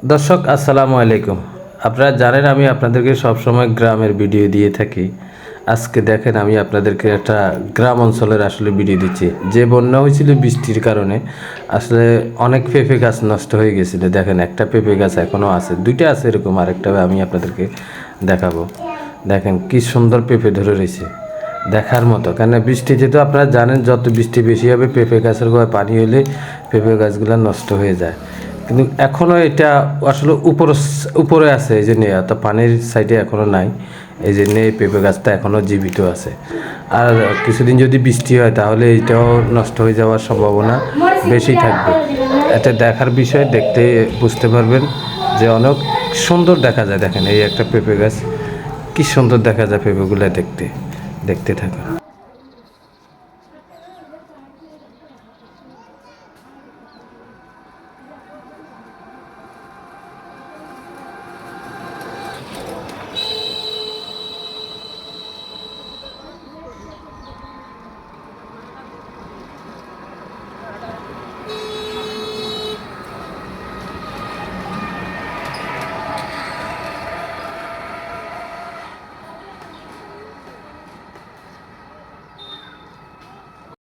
দর্শক আসসালামু আলাইকুম। আপনারা জানেন আমি আপনাদেরকে সবসময় গ্রামের ভিডিও দিয়ে থাকি। আজকে দেখেন আমি আপনাদেরকে একটা গ্রাম অঞ্চলের আসলে ভিডিও দিচ্ছি। যে বন্যা হয়েছিল বৃষ্টির কারণে আসলে অনেক পেঁপে গাছ নষ্ট হয়ে গেছিলো। দেখেন একটা পেঁপে গাছ এখনও আছে, দুইটা আছে এরকম, আরেকটা আমি আপনাদেরকে দেখাবো। দেখেন কি সুন্দর পেঁপে ধরে রয়েছে, দেখার মতো। কেন বৃষ্টিতে তো আপনারা জানেন যত বৃষ্টি বেশি হবে পেঁপে গাছের গোড়ায় পানি হলে পেঁপে গাছগুলো নষ্ট হয়ে যায়। কিন্তু এখনও এটা আসলে উপরে আছে, এই যে নেই, তো পানির সাইডে এখনও নাই, এই যে নেই, পেঁপে গাছটা এখনও জীবিত আছে। আর কিছুদিন যদি বৃষ্টি হয় তাহলে এইটাও নষ্ট হয়ে যাওয়ার সম্ভাবনা বেশি থাকবে। এটা দেখার বিষয়, দেখতে বুঝতে পারবেন যে অনেক সুন্দর দেখা যায়। দেখেন এই একটা পেঁপে গাছ, কি সুন্দর দেখা যায় পেঁপেগুলো দেখতে, দেখতে থাকুন।